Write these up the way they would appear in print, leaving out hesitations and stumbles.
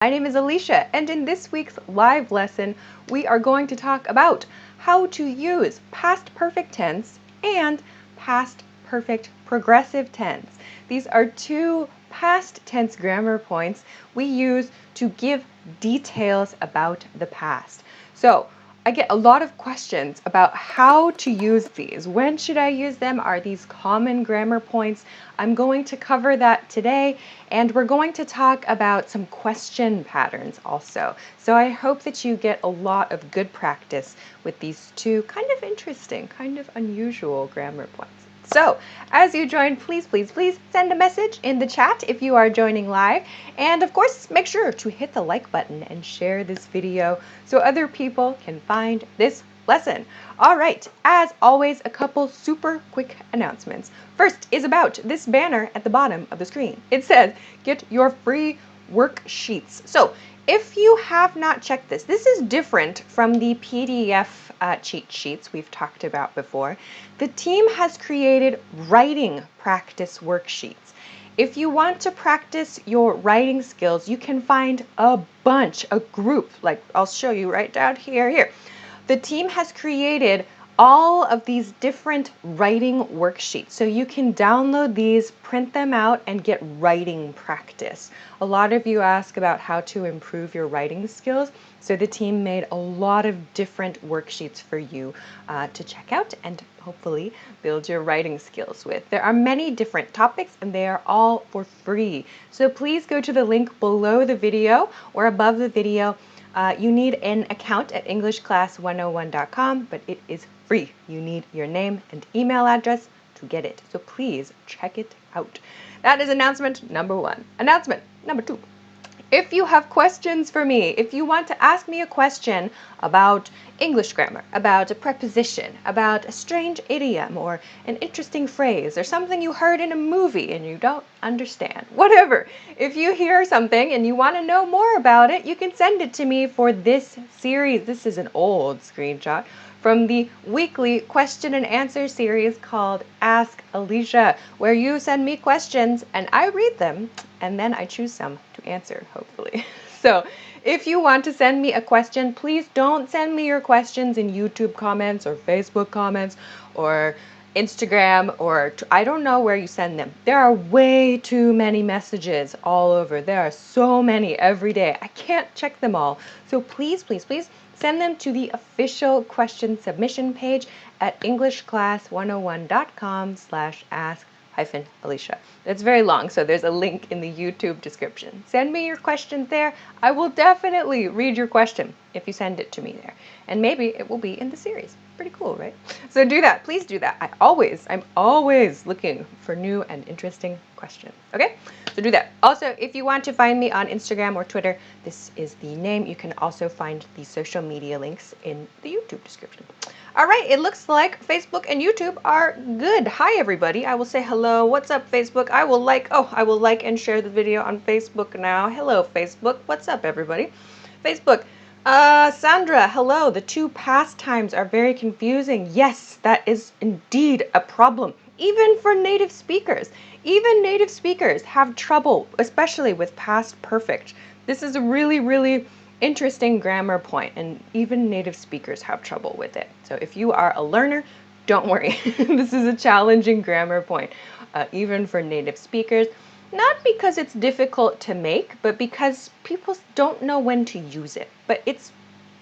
My name is Alicia, and in this week's live lesson, we are going to talk about how to use past perfect tense and past perfect progressive tense. These are two past tense grammar points we use to give details about the past. So, I get a lot of questions about how to use these. When should I use them? Are these common grammar points? I'm going to cover that today, and we're going to talk about some question patterns also. So I hope that you get a lot of good practice with these two kind of interesting, kind of unusual grammar points. So, as you join, please send a message in the chat if you are joining live. And of course, make sure to hit the like button and share this video so other people can find this lesson. All right, as always, a couple super quick announcements. First is about this banner at the bottom of the screen. It says, get your free worksheets. So if you have not checked this, this is different from the PDF cheat sheets we've talked about before. The team has created writing practice worksheets. If you want to practice your writing skills, you can find a bunch, a group, like I'll show you right down here. The team has created all of these different writing worksheets. So you can download these, print them out, and get writing practice. A lot of you ask about how to improve your writing skills. So the team made a lot of different worksheets for you to check out and hopefully build your writing skills with. There are many different topics and they are all for free. So please go to the link below the video or above the video. You need an account at EnglishClass101.com, but it is free. You need your name and email address to get it. So please check it out. That is announcement number one. Announcement number two. If you have questions for me, if you want to ask me a question about English grammar, about a preposition, about a strange idiom or an interesting phrase or something you heard in a movie and you don't understand, whatever. If you hear something and you want to know more about it, you can send it to me for this series. This is an old screenshot from the weekly question and answer series called Ask Alicia, where you send me questions and I read them and then I choose some to answer, hopefully. So if you want to send me a question, please don't send me your questions in YouTube comments or Facebook comments or Instagram or I don't know where you send them. There are way too many messages all over. There are so many every day. I can't check them all. So please send them to the official question submission page at EnglishClass101.com/ask-Alicia. That's very long, so there's a link in the YouTube description. Send me your questions there. I will definitely read your question if you send it to me there. And maybe it will be in the series. Pretty cool, right? So do that. Please do that. I'm always looking for new and interesting questions. Okay? So do that. Also, if you want to find me on Instagram or Twitter, this is the name. You can also find the social media links in the YouTube description. All right, it looks like Facebook and YouTube are good. Hi, everybody. I will say hello. What's up, Facebook? I will like and share the video on Facebook now. Hello, Facebook. What's up, everybody? Facebook. Sandra, hello. The two past times are very confusing. Yes, that is indeed a problem. Even for native speakers. Even native speakers have trouble, especially with past perfect. This is a really interesting grammar point, and even native speakers have trouble with it. So if you are a learner, don't worry. This is a challenging grammar point, even for native speakers. Not because it's difficult to make, but because people don't know when to use it. But it's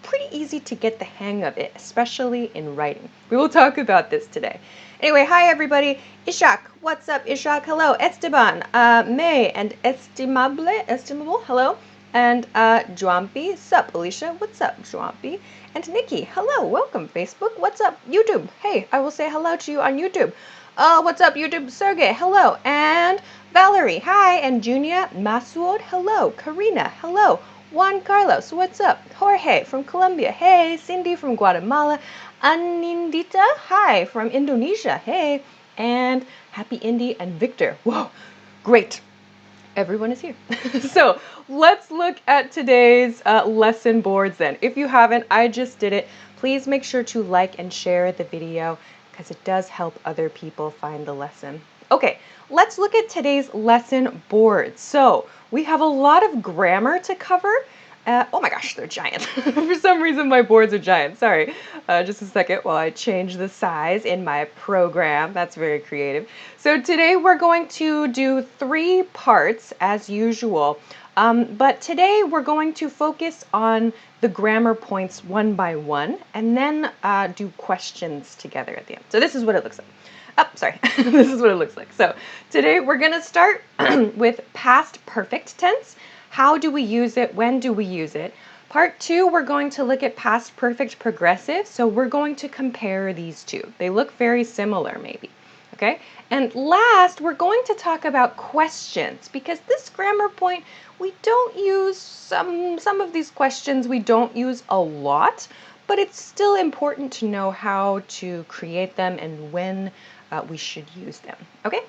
pretty easy to get the hang of it, especially in writing. We will talk about this today. Anyway, hi everybody. Ishak, what's up, Ishak? Hello, Esteban, May, and Estimable, hello. And Juampi, sup, Alicia? What's up, Juampi? And Nikki, hello, welcome, Facebook. What's up, YouTube? Hey, I will say hello to you on YouTube. What's up, YouTube? Sergey, hello. And Valerie, hi. And Junia, Masuod, hello. Karina, hello. Juan Carlos, what's up? Jorge from Colombia, hey. Cindy from Guatemala. Anindita, hi. From Indonesia, hey. And Happy Indy and Victor. Whoa, great. Everyone is here. So let's look at today's lesson boards then. If you haven't, I just did it. Please make sure to like and share the video because it does help other people find the lesson. Okay, let's look at today's lesson board. So we have a lot of grammar to cover. Oh my gosh, they're giant. For some reason, my boards are giant. Sorry. Just a second while I change the size in my program. That's very creative. So today we're going to do 3 parts as usual. But today we're going to focus on the grammar points one by one and then do questions together at the end. So this is what it looks like. Oh, sorry. This is what it looks like. So today we're going to start with past perfect tense. How do we use it? When do we use it? Part 2, we're going to look at past perfect progressive. So we're going to compare these two. They look very similar maybe. Okay? And last, we're going to talk about questions because this grammar point, we don't use some of these questions we don't use a lot, but it's still important to know how to create them and when we should use them. Okay?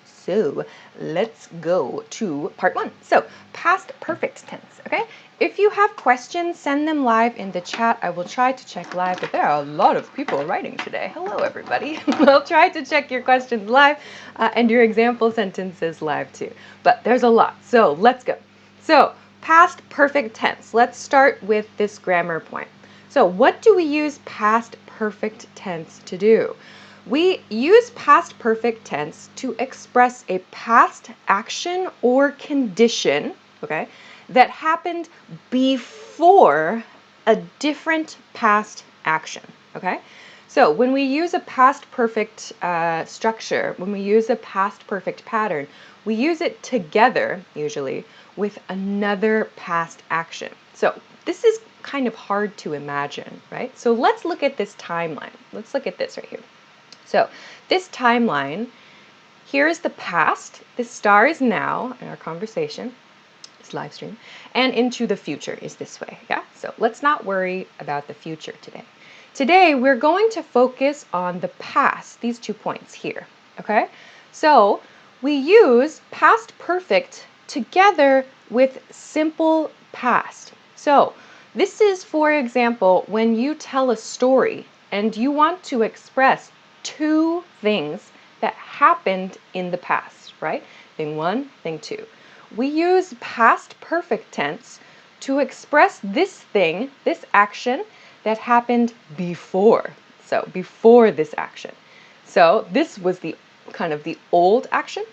So let's go to part 1. So past perfect tense, okay? If you have questions, send them live in the chat. I will try to check live, but there are a lot of people writing today. Hello, everybody. I'll try to check your questions live and your example sentences live too. But there's a lot, so let's go. So past perfect tense. Let's start with this grammar point. So what do we use past perfect tense to do? We use past perfect tense to express a past action or condition, okay, that happened before a different past action, okay? So when we use a past perfect structure, when we use a past perfect pattern, we use it together, usually, with another past action. So this is kind of hard to imagine, right? So let's look at this timeline. Let's look at this right here. So this timeline, here is the past, this star is now in our conversation, this live stream, and into the future is this way, yeah? So let's not worry about the future today. Today, we're going to focus on the past, these 2 points here, okay? So we use past perfect together with simple past. So this is, for example, when you tell a story and you want to express 2 things that happened in the past, right? Thing 1, thing 2. We use past perfect tense to express this thing, this action that happened before. So before this action. So this was the kind of the old action,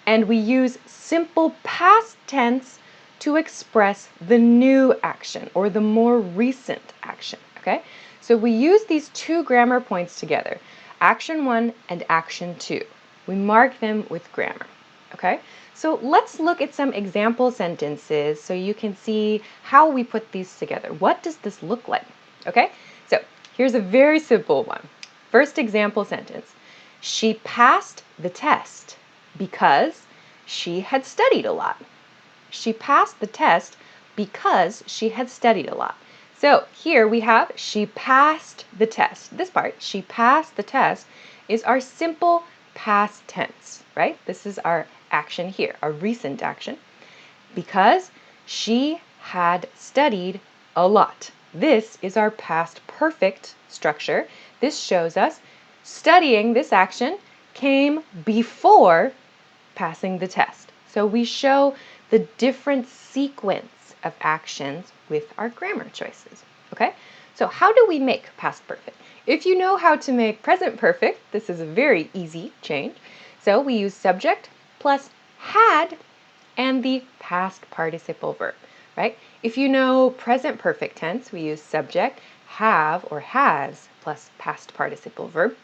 and we use simple past tense to express the new action or the more recent action, okay? So we use these 2 grammar points together. Action 1 and action 2. We mark them with grammar, okay? So let's look at some example sentences so you can see how we put these together. What does this look like, okay? So here's a very simple one. First example sentence. She passed the test because she had studied a lot. She passed the test because she had studied a lot. So here we have she passed the test. This part, she passed the test, is our simple past tense, right? This is our action here, our recent action, because she had studied a lot. This is our past perfect structure. This shows us studying this action came before passing the test. So we show the different sequence of actions with our grammar choices, okay? So how do we make past perfect? If you know how to make present perfect, this is a very easy change. So we use subject plus had and the past participle verb, right? If you know present perfect tense, we use subject, have or has plus past participle verb.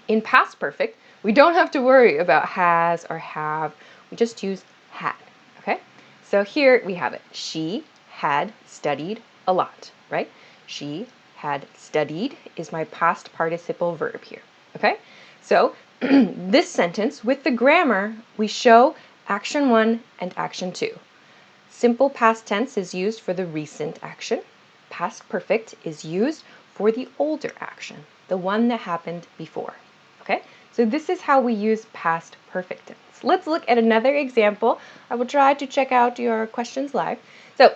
In past perfect, we don't have to worry about has or have. We just use had, okay? So here we have it. She had studied a lot, right? She had studied is my past participle verb here, okay? So this sentence with the grammar, we show action 1 and action 2. Simple past tense is used for the recent action. Past perfect is used for the older action, the one that happened before. Okay, so this is how we use past perfect tense. Let's look at another example. I will try to check out your questions live. So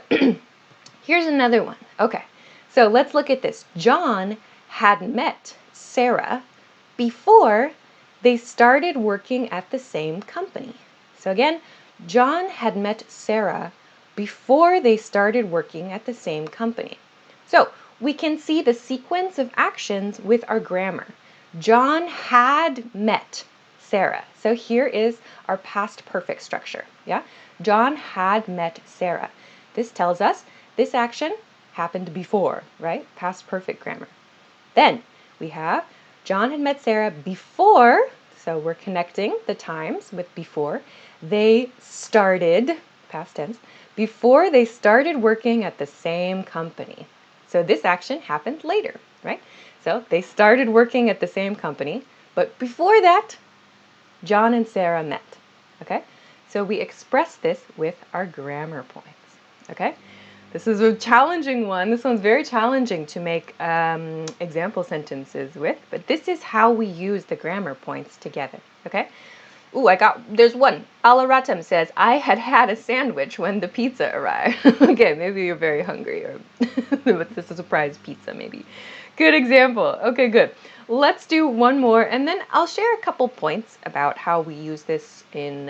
here's another one. Okay, so let's look at this. John had met Sarah before they started working at the same company. So again, John had met Sarah before they started working at the same company. So we can see the sequence of actions with our grammar. John had met Sarah. So here is our past perfect structure. Yeah, John had met Sarah. This tells us this action happened before, right? Past perfect grammar. Then we have John had met Sarah before, so we're connecting the times with before. They started, past tense, before they started working at the same company. So this action happened later, right? So they started working at the same company, but before that, John and Sarah met, okay? So we express this with our grammar points, okay? This is a challenging one. This one's very challenging to make example sentences with, but this is how we use the grammar points together, okay? Ooh, there's one. Alaratam says, I had had a sandwich when the pizza arrived. Okay, maybe you're very hungry, or this is a surprise pizza, maybe. Good example. Okay, good. Let's do one more, and then I'll share a couple points about how we use this in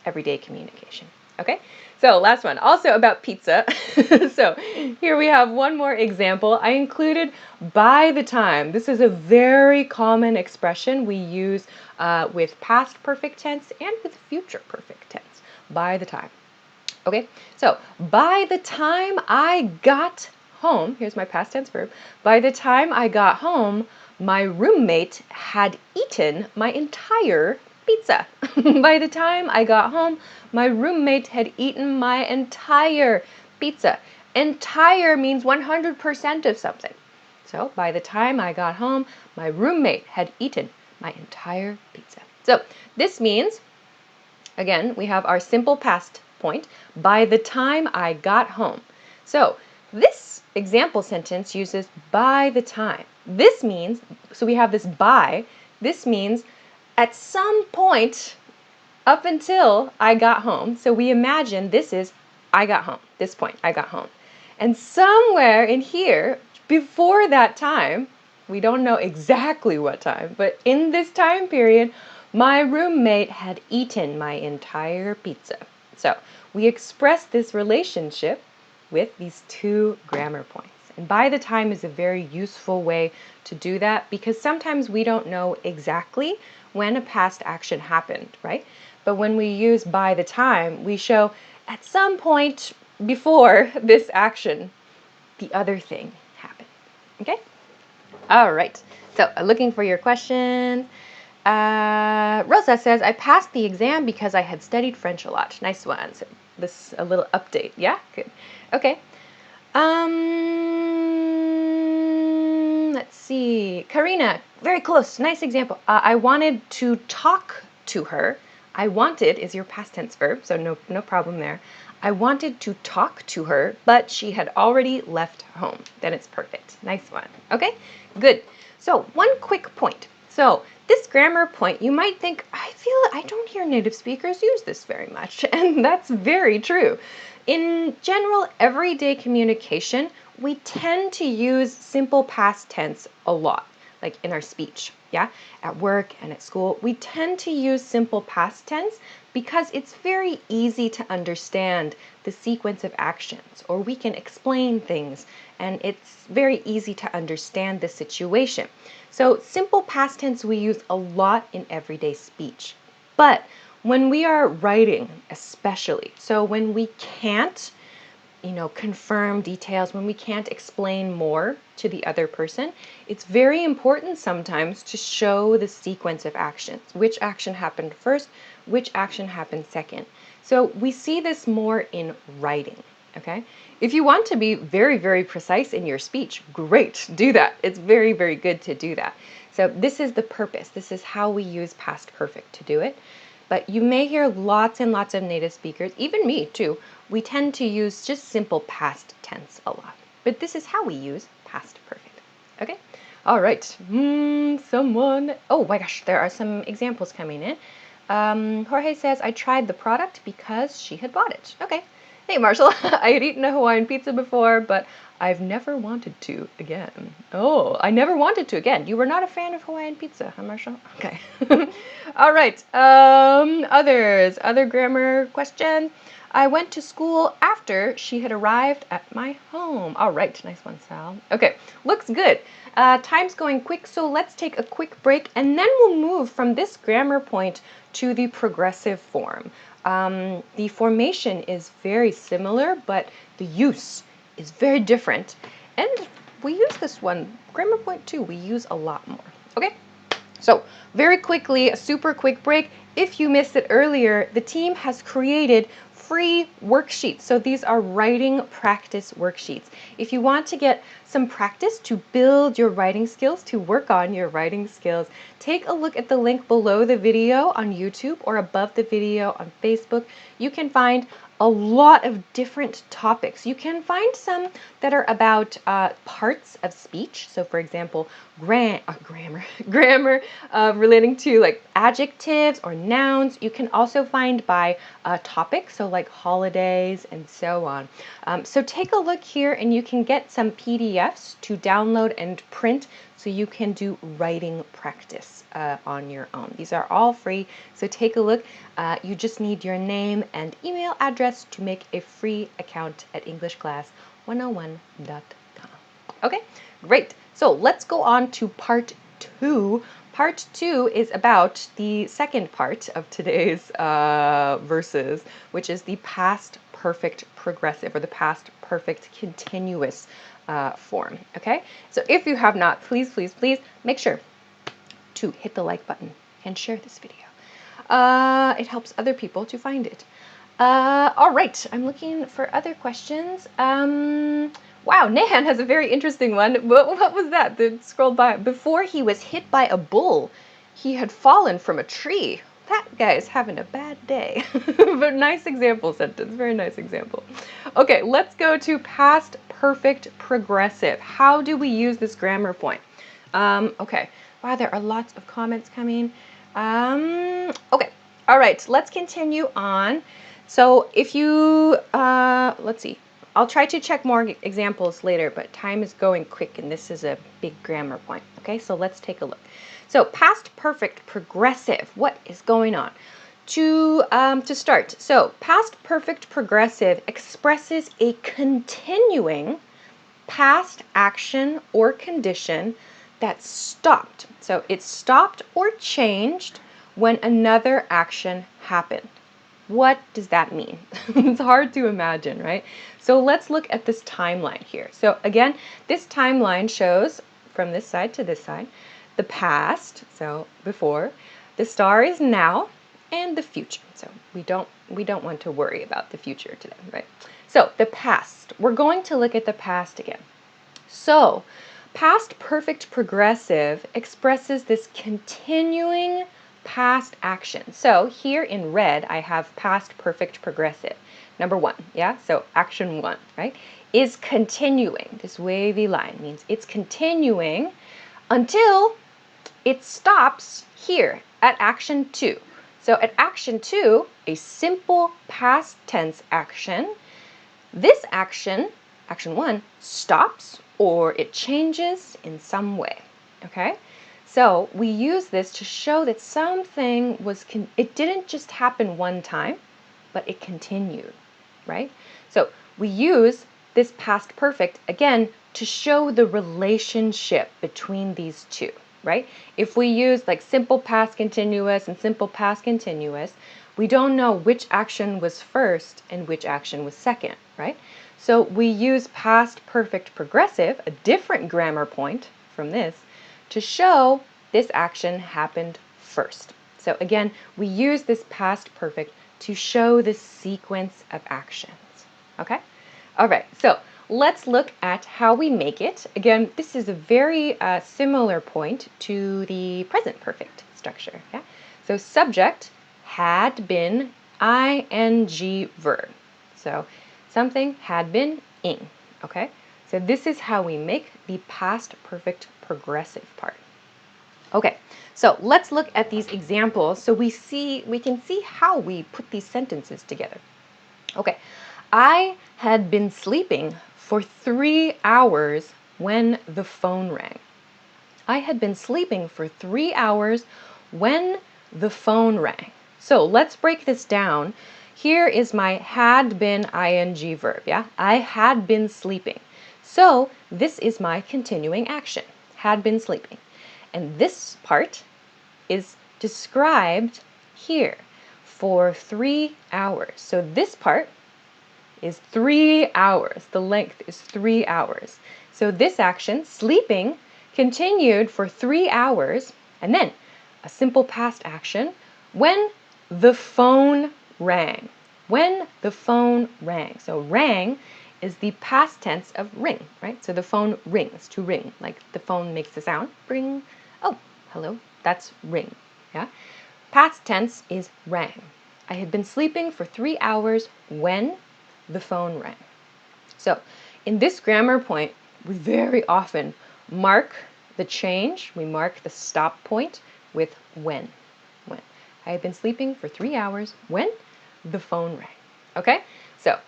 everyday communication. Okay, so last one, also about pizza. So here we have one more example. I included by the time. This is a very common expression we use with past perfect tense and with future perfect tense, by the time. Okay, so by the time I got home, here's my past tense verb, by the time I got home, my roommate had eaten my entire pizza. By the time I got home, my roommate had eaten my entire pizza. Entire means 100% of something. So by the time I got home, my roommate had eaten my entire pizza. So this means, again, we have our simple past point, by the time I got home. So this example sentence uses by the time. This means, so we have this by, this means at some point up until I got home. So we imagine this is I got home, this point, I got home. And somewhere in here, before that time, we don't know exactly what time, but in this time period, my roommate had eaten my entire pizza. So we express this relationship with these two grammar points. And by the time is a very useful way to do that because sometimes we don't know exactly when a past action happened, right? But when we use by the time, we show at some point before this action, the other thing happened. Okay? All right. So looking for your questions. Rosa says, I passed the exam because I had studied French a lot. Nice one. So this a little update. Yeah? Good. Okay. Let's see. Karina, very close. Nice example. I wanted to talk to her. I wanted is your past tense verb, so no problem there. I wanted to talk to her, but she had already left home. Then it's perfect. Nice one. Okay, good. So one quick point. So this grammar point, you might think, I don't hear native speakers use this very much. And that's very true. In general, everyday communication, we tend to use simple past tense a lot, like in our speech, yeah? At work and at school, we tend to use simple past tense because it's very easy to understand the sequence of actions, or we can explain things, and it's very easy to understand the situation. So simple past tense we use a lot in everyday speech. But when we are writing, especially, so when we can't, confirm details, when we can't explain more to the other person, it's very important sometimes to show the sequence of actions. Which action happened first, which action happened second. So we see this more in writing, okay? If you want to be very, very precise in your speech, great, do that. It's very, very good to do that. So this is the purpose. This is how we use past perfect to do it. But you may hear lots and lots of native speakers, even me too, we tend to use just simple past tense a lot. But this is how we use past perfect. Okay? All right. Oh my gosh, there are some examples coming in. Jorge says, I tried the product because she had bought it. Okay. Hey, Marshall. I had eaten a Hawaiian pizza before, but I've never wanted to again. Oh, I never wanted to again. You were not a fan of Hawaiian pizza, huh, Marshall? Okay. All right. Other grammar question. I went to school after she had arrived at my home. All right. Nice one, Sal. Okay. Looks good. Time's going quick, so let's take a quick break, and then we'll move from this grammar point to the progressive form. The formation is very similar, but the use is very different. And we use this one, grammar point 2, we use a lot more. Okay? So very quickly, a super quick break. If you missed it earlier, the team has created free worksheets. So these are writing practice worksheets. If you want to get some practice to build your writing skills, to work on your writing skills, take a look at the link below the video on YouTube or above the video on Facebook. You can find a lot of different topics. You can find some that are about parts of speech. So for example, grammar relating to like adjectives or nouns. You can also find by topic, so like holidays and so on. So take a look here and you can get some PDFs to download and print so you can do writing practice on your own. These are all free, so take a look. You just need your name and email address to make a free account at EnglishClass101.com. Okay, great. So let's go on to part 2. Part 2 is about the second part of today's verses, which is the past perfect progressive or the past perfect continuous form. Okay, so if you have not, please make sure to hit the like button and share this video. It helps other people to find it. All right, I'm looking for other questions. Wow, Nehan has a very interesting one. What was that? That scrolled by. Before he was hit by a bull, he had fallen from a tree. That guy is having a bad day. But nice example sentence, very nice example. Okay, let's go to past perfect progressive. How do we use this grammar point? Okay, wow, there are lots of comments coming. Okay, all right, let's continue on. So if you, let's see, I'll try to check more examples later, but time is going quick and this is a big grammar point. Okay, so let's take a look. So past perfect progressive, what is going on? To start, so past perfect progressive expresses a continuing past action or condition that stopped. So it stopped or changed when another action happened. What does that mean? It's hard to imagine, right? So let's look at this timeline here. So again, this timeline shows from this side to this side, the past, so before, the star is now, and the future. So we don't want to worry about the future today, right? So the past, we're going to look at the past again. So past perfect progressive expresses this continuing past action. So here in red, I have past perfect progressive. Number 1, yeah? So action 1, right? Is continuing. This wavy line means it's continuing until it stops here at action 2. So at action 2, a simple past tense action, this action, action 1, stops or it changes in some way, okay? So we use this to show that something was, it didn't just happen one time, but it continued, right? So we use this past perfect, again, to show the relationship between these two, right? If we use like simple past continuous and simple past continuous, we don't know which action was first and which action was second, right? So we use past perfect progressive, a different grammar point from this, to show this action happened first. So again, we use this past perfect to show the sequence of actions, okay? All right, so let's look at how we make it. Again, this is a very similar point to the present perfect structure, yeah? So subject had been ing verb. So something had been ing, okay? So this is how we make the past perfect progressive part. Okay, so let's look at these examples so we can see how we put these sentences together. Okay, I had been sleeping for 3 hours when the phone rang. I had been sleeping for 3 hours when the phone rang. So let's break this down. Here is my had been ing verb, yeah? I had been sleeping. So this is my continuing action, had been sleeping. And this part is described here for 3 hours. So this part is 3 hours. The length is 3 hours. So this action, sleeping, continued for 3 hours, and then a simple past action, when the phone rang. When the phone rang. So rang is the past tense of ring, right? So the phone rings, to ring, like the phone makes the sound, ring. Oh, hello, that's ring, yeah? Past tense is rang. I had been sleeping for 3 hours when the phone rang. So in this grammar point, we very often mark the change, we mark the stop point with when. When. I had been sleeping for 3 hours when the phone rang. Okay? So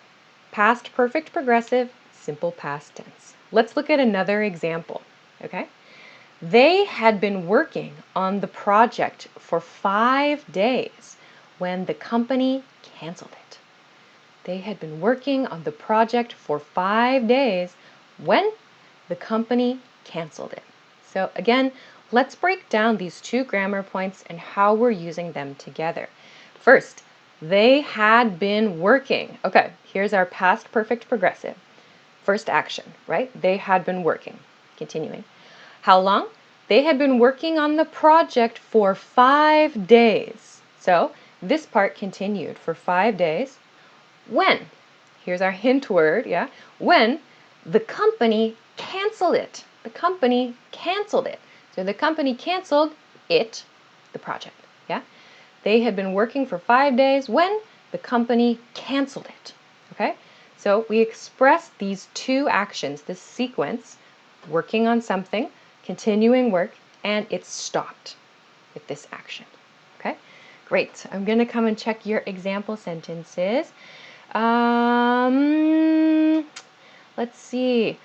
past perfect progressive, simple past tense. Let's look at another example. Okay? They had been working on the project for 5 days when the company canceled it. They had been working on the project for 5 days when the company canceled it. So again, let's break down these two grammar points and how we're using them together. First, they had been working. Okay, here's our past perfect progressive. First action, right? They had been working. Continuing. How long? They had been working on the project for 5 days. So this part continued for 5 days. When? Here's our hint word, yeah? When the company canceled it. The company canceled it. So the company canceled it, the project, yeah? They had been working for 5 days when the company canceled it, okay? So we express these two actions, this sequence, working on something, continuing work, and it's stopped with this action, okay? Great. I'm going to come and check your example sentences. Let's see.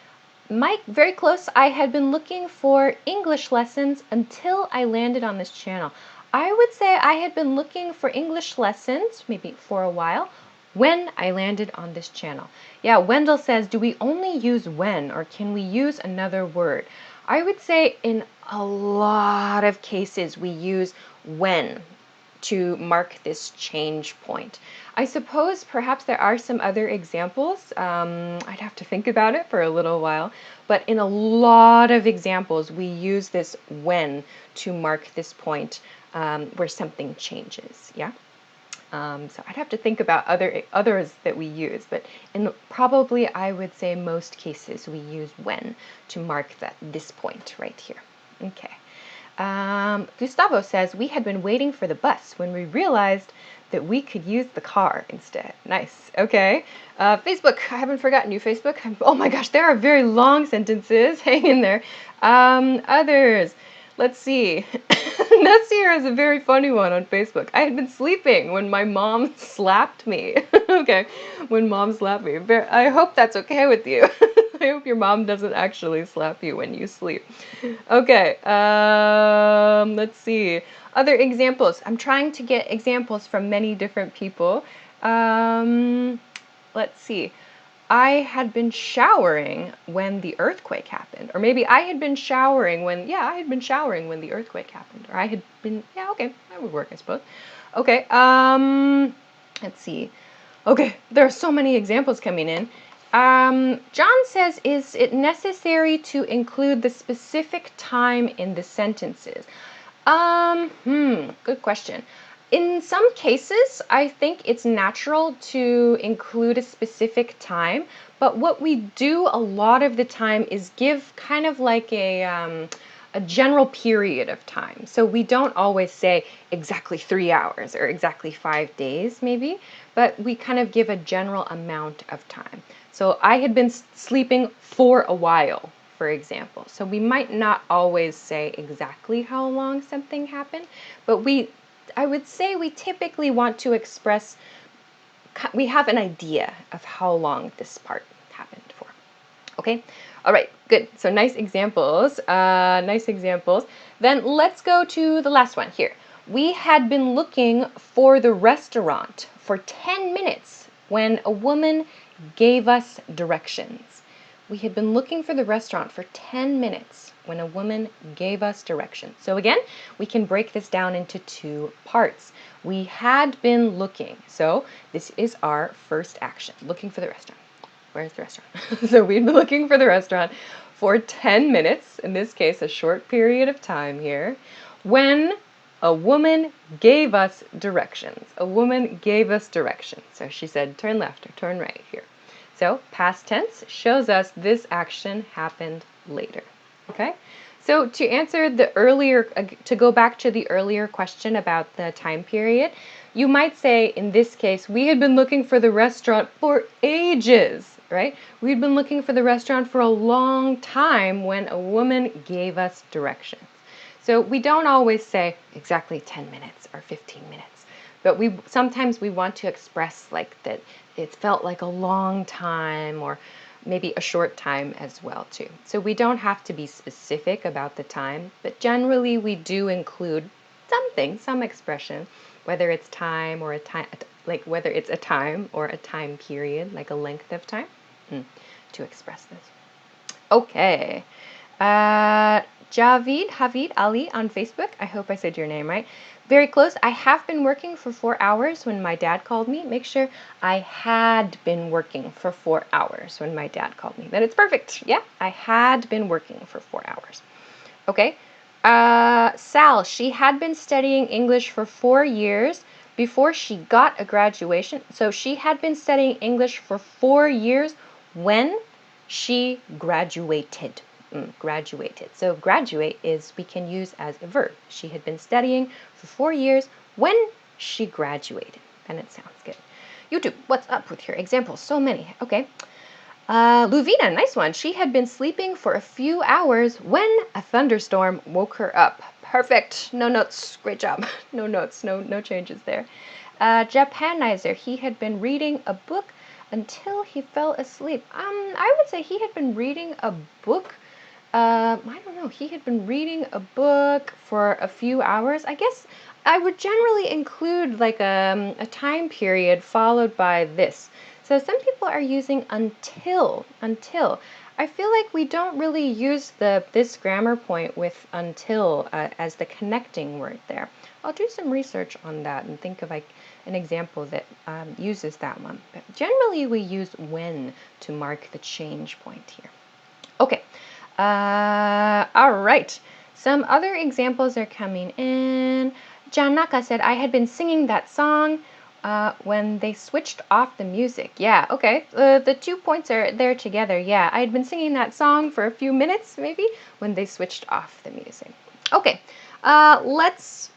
Mike, very close. I had been looking for English lessons until I landed on this channel. I would say I had been looking for English lessons, maybe for a while, when I landed on this channel. Yeah, Wendell says, do we only use when, or can we use another word? I would say in a lot of cases we use when to mark this change point. I suppose perhaps there are some other examples. I'd have to think about it for a little while, but in a lot of examples we use this when to mark this point where something changes, yeah? So I'd have to think about others that we use, but in probably I would say most cases we use when to mark this point right here. Okay. Gustavo says, we had been waiting for the bus when we realized that we could use the car instead. Nice. Okay. Facebook. I haven't forgotten you, Facebook. Oh my gosh, there are very long sentences. Hang in there. Others. Let's see. Nasir is a very funny one on Facebook. I had been sleeping when my mom slapped me. Okay. When mom slapped me. I hope that's okay with you. I hope your mom doesn't actually slap you when you sleep. Okay, let's see. Other examples. I'm trying to get examples from many different people. Let's see. I had been showering when the earthquake happened. Or maybe I had been showering when, yeah, I had been showering when the earthquake happened. Or I had been, yeah, okay, that would work, I suppose. Okay, let's see. Okay, there are so many examples coming in. John says, is it necessary to include the specific time in the sentences? Good question. In some cases, I think it's natural to include a specific time, but what we do a lot of the time is give kind of like a general period of time. So we don't always say exactly 3 hours or exactly 5 days maybe, but we kind of give a general amount of time. So I had been sleeping for a while, for example. So we might not always say exactly how long something happened, but I would say we typically want to express, we have an idea of how long this part happened for. Okay, all right, good. So nice examples, nice examples. Then let's go to the last one here. We had been looking for the restaurant for 10 minutes when a woman gave us directions. We had been looking for the restaurant for 10 minutes when a woman gave us directions. So again, we can break this down into two parts. We had been looking. So this is our first action, looking for the restaurant. Where's the restaurant? So we've been looking for the restaurant for 10 minutes, in this case, a short period of time here, when a woman gave us directions. A woman gave us directions. So she said, turn left or turn right here. So past tense shows us this action happened later. Okay? So to answer the earlier, to go back to the earlier question about the time period, you might say, in this case, we had been looking for the restaurant for ages, right? We'd been looking for the restaurant for a long time when a woman gave us directions. So we don't always say exactly 10 minutes or 15 minutes, but sometimes we want to express like that it felt like a long time or maybe a short time as well too. So we don't have to be specific about the time, but generally we do include something, some expression, whether it's time or a time, like whether it's a time or a time period, like a length of time, to express this. Okay. Javid Ali on Facebook. I hope I said your name right. Very close. I have been working for 4 hours when my dad called me. Make sure I had been working for 4 hours when my dad called me. Then it's perfect. Yeah, I had been working for 4 hours. Okay. Sal, she had been studying English for 4 years before she got a graduation. So she had been studying English for 4 years when she graduated. Graduated. So graduate we can use as a verb. She had been studying for 4 years when she graduated. And it sounds good. YouTube, what's up with your examples? So many. Okay. Luvina, nice one. She had been sleeping for a few hours when a thunderstorm woke her up. Perfect. No notes. Great job. No notes. No changes there. Japanizer, he had been reading a book until he fell asleep. I would say he had been reading a book. I don't know. He had been reading a book for a few hours. I guess I would generally include like a time period followed by this. So some people are using until. I feel like we don't really use this grammar point with until as the connecting word there. I'll do some research on that and think of like an example that uses that one. But generally we use when to mark the change point here. Okay. All right. Some other examples are coming in. Janaka said, I had been singing that song when they switched off the music. Yeah, okay. The 2 points are there together. Yeah, I had been singing that song for a few minutes, maybe, when they switched off the music. Okay. Let's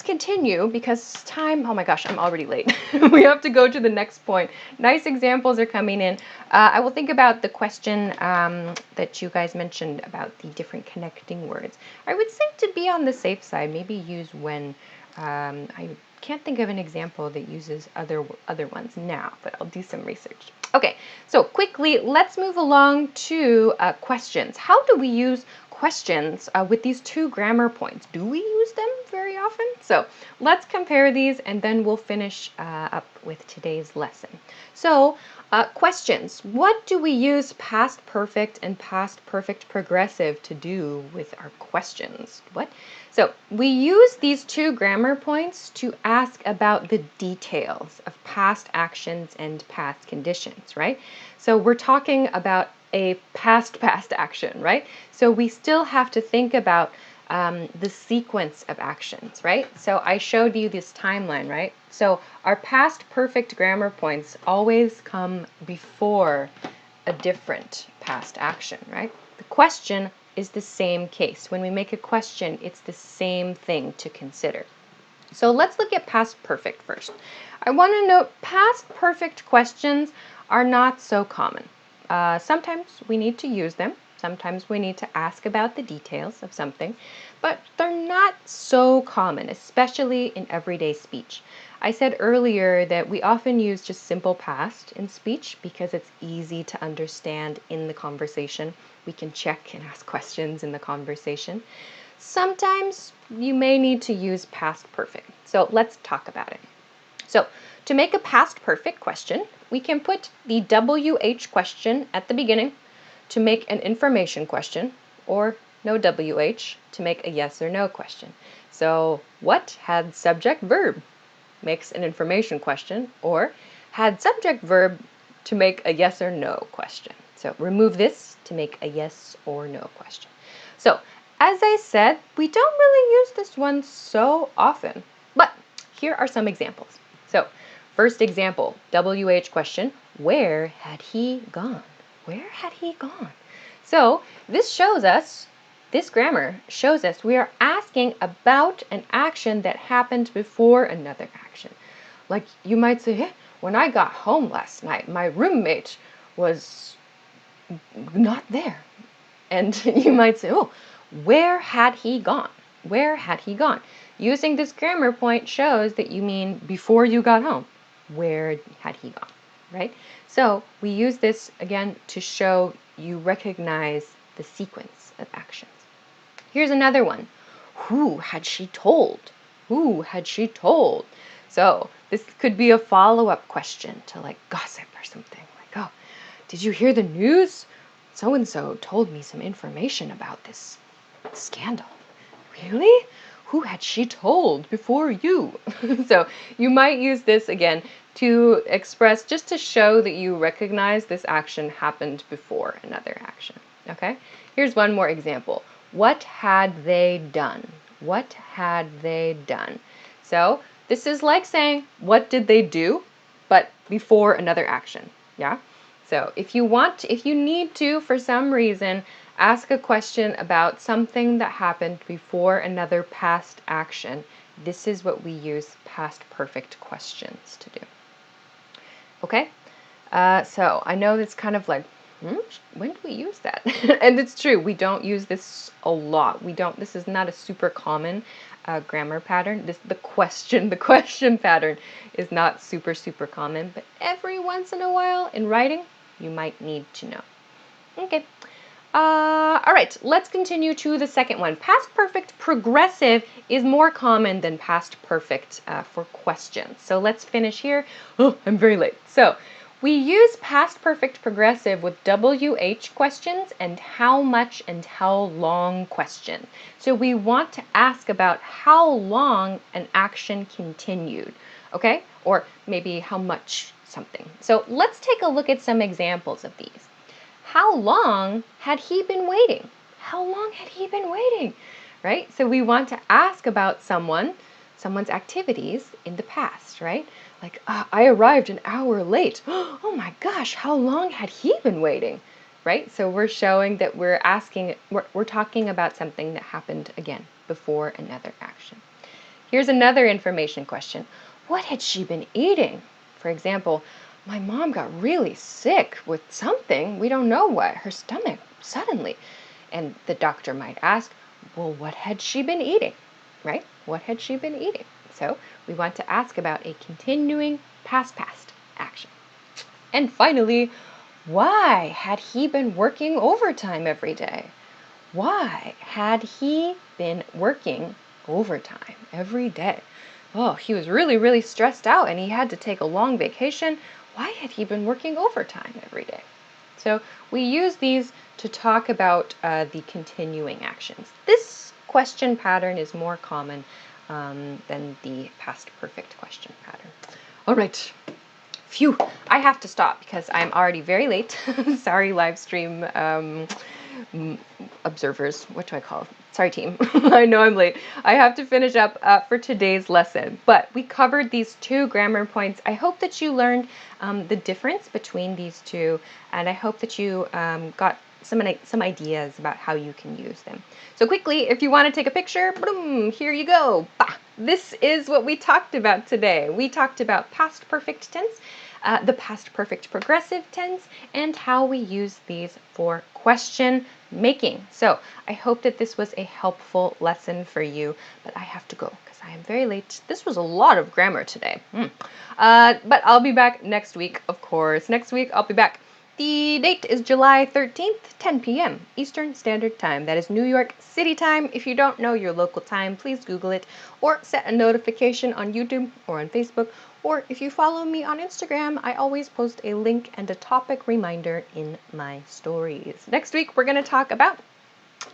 continue because time, oh my gosh, I'm already late. We have to go to the next point. Nice examples are coming in. I will think about the question that you guys mentioned about the different connecting words. I would say to be on the safe side, maybe use when. I can't think of an example that uses other ones now, but I'll do some research. Okay, so quickly, let's move along to questions. How do we use questions with these 2 grammar points? Do we use them very often? So let's compare these and then we'll finish up with today's lesson. So questions. What do we use past perfect and past perfect progressive to do with our questions? What? So we use these 2 grammar points to ask about the details of past actions and past conditions, right? So we're talking about a past action, right? So we still have to think about the sequence of actions, right? So I showed you this timeline, right? So our past perfect grammar points always come before a different past action, right? The question is the same case. When we make a question, it's the same thing to consider. So let's look at past perfect first. I want to note past perfect questions are not so common. Sometimes we need to use them. Sometimes we need to ask about the details of something, but they're not so common, especially in everyday speech. I said earlier that we often use just simple past in speech because it's easy to understand in the conversation. We can check and ask questions in the conversation. Sometimes you may need to use past perfect. So let's talk about it. So to make a past perfect question, we can put the WH question at the beginning to make an information question, or no WH to make a yes or no question. So what had subject verb makes an information question, or had subject verb to make a yes or no question. So remove this to make a yes or no question. So as I said, we don't really use this one so often, but here are some examples. So first example, WH question, where had he gone? Where had he gone? So this grammar shows us we are asking about an action that happened before another action. Like you might say, hey, when I got home last night, my roommate was not there. And you might say, oh, where had he gone? Where had he gone? Using this grammar point shows that you mean before you got home. Where had he gone, right? So we use this again to show you recognize the sequence of actions. Here's another one. Who had she told? Who had she told? So this could be a follow-up question to like gossip or something. Like, oh, did you hear the news? So-and-so told me some information about this scandal. Really? Who had she told before you? So you might use this again to express, just to show that you recognize this action happened before another action. Okay? Here's one more example. What had they done? What had they done? So this is like saying, what did they do? But before another action. Yeah? So if you need to, for some reason, ask a question about something that happened before another past action, this is what we use past perfect questions to do. Okay? So I know it's kind of like, when do we use that? And it's true, we don't use this a lot. This is not a super common grammar pattern. The question pattern is not super common, but every once in a while in writing, you might need to know. Okay. All right, let's continue to the second one. Past perfect progressive is more common than past perfect for questions. So let's finish here. Oh, I'm very late. So we use past perfect progressive with WH questions and how much and how long questions. So we want to ask about how long an action continued, okay? Or maybe how much something. So let's take a look at some examples of these. How long had he been waiting? How long had he been waiting? Right? So we want to ask about someone's activities in the past, right? Like, I arrived an hour late. Oh my gosh, how long had he been waiting? Right? So we're showing that we're talking about something that happened again before another action. Here's another information question. What had she been eating? For example, my mom got really sick with something, we don't know what, her stomach, suddenly. And the doctor might ask, well, what had she been eating, right? What had she been eating? So we want to ask about a continuing past action. And finally, why had he been working overtime every day? Why had he been working overtime every day? Oh, he was really stressed out and he had to take a long vacation. Why had he been working overtime every day? So we use these to talk about the continuing actions. This question pattern is more common than the past perfect question pattern. All right. Phew, I have to stop because I'm already very late. Sorry, live stream observers. What do I call them? Sorry, team. I know I'm late. I have to finish up for today's lesson, but we covered these two grammar points. I hope that you learned the difference between these two, and I hope that you got some ideas about how you can use them. So quickly, if you want to take a picture, boom, here you go. Bah! This is what we talked about today. We talked about past perfect tense, the past perfect progressive tense, and how we use these for question making. So I hope that this was a helpful lesson for you, but I have to go because I am very late. This was a lot of grammar today. But I'll be back next week, of course. Next week, I'll be back. The date is July 13th, 10 p.m. Eastern Standard Time. That is New York City time. If you don't know your local time, please Google it or set a notification on YouTube or on Facebook. Or if you follow me on Instagram, I always post a link and a topic reminder in my stories. Next week, we're going to talk about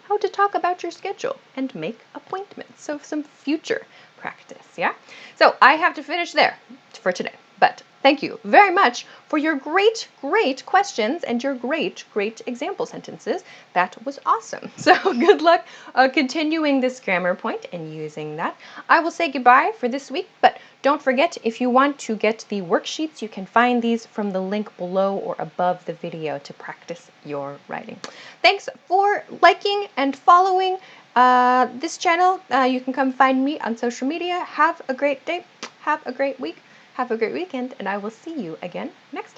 how to talk about your schedule and make appointments. So some future practice, yeah? So I have to finish there for today. But thank you very much for your great questions and your great example sentences. That was awesome. So good luck continuing this grammar point and using that. I will say goodbye for this week, but don't forget, if you want to get the worksheets, you can find these from the link below or above the video to practice your writing. Thanks for liking and following this channel. You can come find me on social media. Have a great day. Have a great week. Have a great weekend, and I will see you again next time.